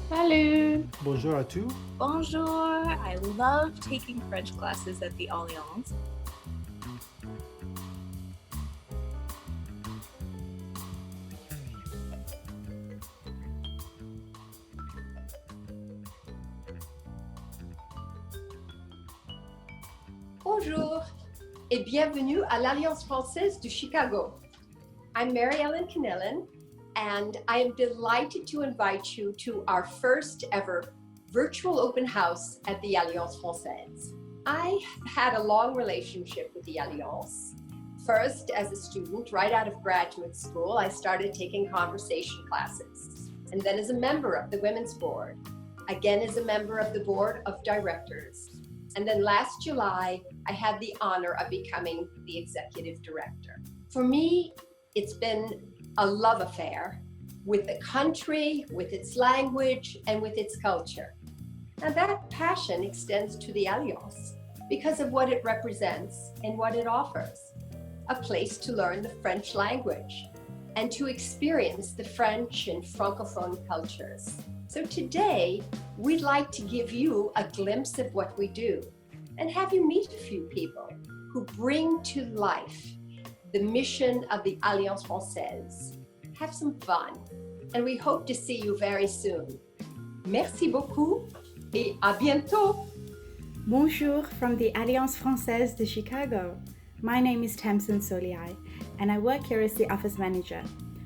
Salut! Bonjour à tous. Bonjour! I love taking French classes at the Alliance. Bonjour et bienvenue à l'Alliance française de Chicago. I'm Mary-Ellen CONNELLAN, and I am delighted to invite you to our first ever virtual open house at the Alliance française. I had a long relationship with the Alliance. First, as a student, right out of graduate school, I started taking conversation classes. And then as a member of the Women's Board, again as a member of the Board of Directors. And then last July, I had the honor of becoming the executive director. For me, it's been a love affair with the country, with its language, and with its culture. And that passion extends to the Alliance because of what it represents and what it offers. A place to learn the French language and to experience the French and Francophone cultures. So today, we'd like to give you a glimpse of what we do and have you meet a few people who bring to life the mission of the Alliance Française. Have some fun, and we hope to see you very soon. Merci beaucoup et à bientôt. Bonjour from the Alliance Française de Chicago. My name is TAMSYN SOLIAI, and I work here as the office manager.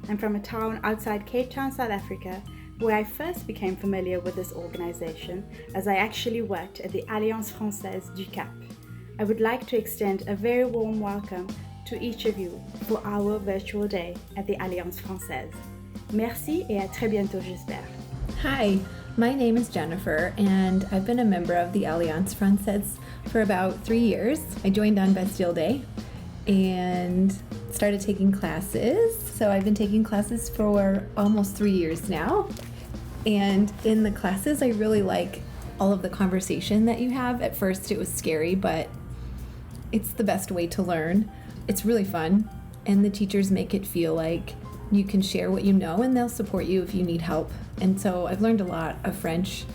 I'm from a town outside Cape Town, South Africa, where I first became familiar with this organization as I actually worked at the Alliance Française du Cap. I would like to extend a very warm welcome to each of you for our virtual day at the Alliance Française. Merci et à très bientôt, j'espère. Hi, my name is Jennifer, and I've been a member of the Alliance Française for about 3 years. I joined on Bastille Day and started taking classes. So I've been taking classes for almost 3 years now. And in the classes, I really like all of the conversation that you have. At first, it was scary, but it's the best way to learn. It's really fun, and the teachers make it feel like you can share what you know, and they'll support you if you need help. And so I've learned a lot of French,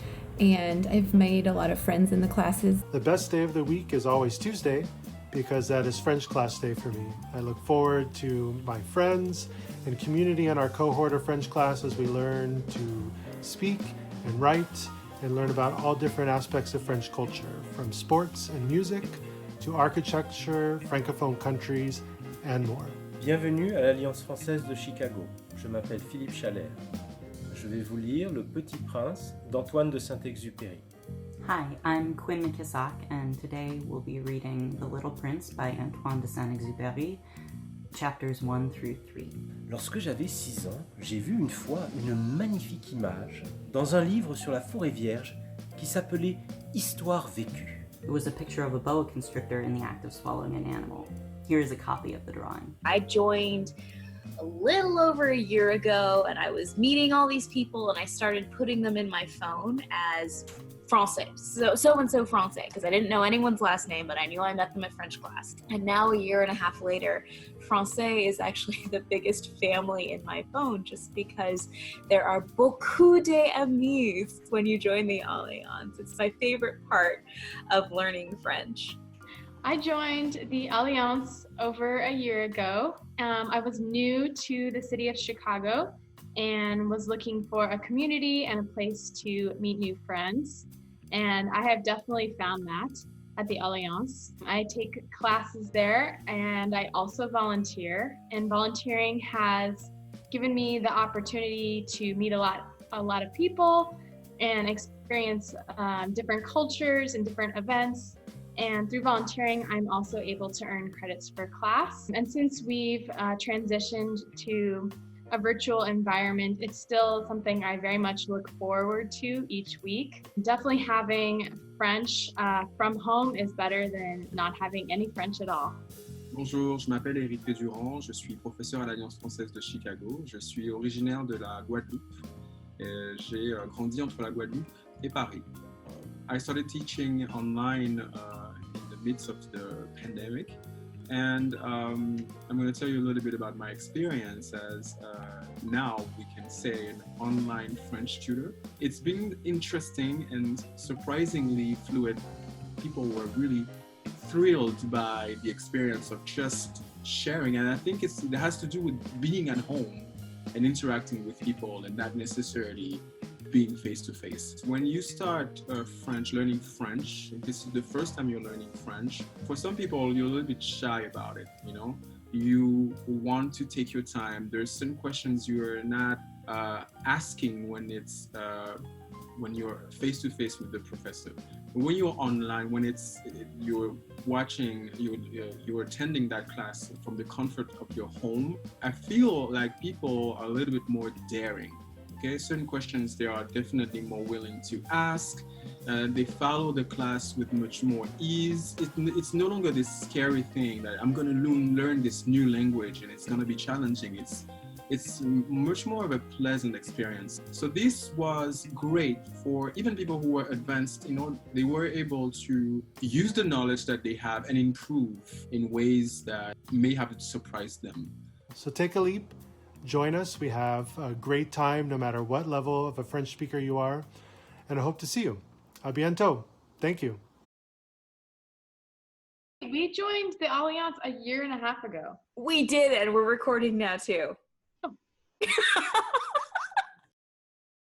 and I've made a lot of friends in the classes. The best day of the week is always Tuesday because that is French class day for me. I look forward to my friends and community in our cohort of French class as we learn to speak and write and learn about all different aspects of French culture, from sports and music to architecture, francophone countries, and more. Bienvenue à l'Alliance française de Chicago. Je m'appelle Philippe Chalère. Je vais vous lire Le Petit Prince d'Antoine de Saint-Exupéry. Hi, I'm Quinn McKissock, and today we'll be reading The Little Prince by Antoine de Saint-Exupéry, chapters 1 through 3. Lorsque j'avais 6 ans, j'ai vu une fois une magnifique image dans un livre sur la forêt vierge qui s'appelait Histoire vécue. It was a picture of a boa constrictor in the act of swallowing an animal. Here is a copy of the drawing. I joined a little over a year ago, and I was meeting all these people, and I started putting them in my phone as Francais, so-and-so Francais, because I didn't know anyone's last name, but I knew I met them at French class. And now, a year and a half later, Francais is actually the biggest family in my phone, just because there are beaucoup d'amis when you join the Alliance. It's my favorite part of learning French. I joined the Alliance over a year ago. I was new to the city of Chicago and was looking for a community and a place to meet new friends. And I have definitely found that at the Alliance. I take classes there, and I also volunteer. And volunteering has given me the opportunity to meet a lot of people and experience different cultures and different events. And through volunteering, I'm also able to earn credits for class. And since we've transitioned to a virtual environment, it's still something I very much look forward to each week. Definitely having French from home is better than not having any French at all. Bonjour, je m'appelle Éric Pédurand, je suis professeur à l'Alliance française de Chicago. Je suis originaire de la Guadeloupe. J'ai grandi entre la Guadeloupe et Paris. I started teaching online in the midst of the pandemic. And I'm going to tell you a little bit about my experience as now we can say an online French tutor. It's been interesting and surprisingly fluid. People were really thrilled by the experience of just sharing, and I think it has to do with being at home and interacting with people and not necessarily being face-to-face. When you start learning French, this is the first time you're learning French, for some people you're a little bit shy about it, you know? You want to take your time. There's certain questions you're not asking when you're face-to-face with the professor. When you're online, when you're watching, you're attending that class from the comfort of your home, I feel like people are a little bit more daring. Okay, certain questions they are definitely more willing to ask. They follow the class with much more ease. It's no longer this scary thing that I'm going to learn this new language and it's going to be challenging. It's much more of a pleasant experience. So this was great for even people who were advanced. You know, they were able to use the knowledge that they have and improve in ways that may have surprised them. So take a leap. Join us. We have a great time no matter what level of a French speaker you are. And I hope to see you. A bientôt. Thank you. We joined the Alliance a year and a half ago. We did, and we're recording now too.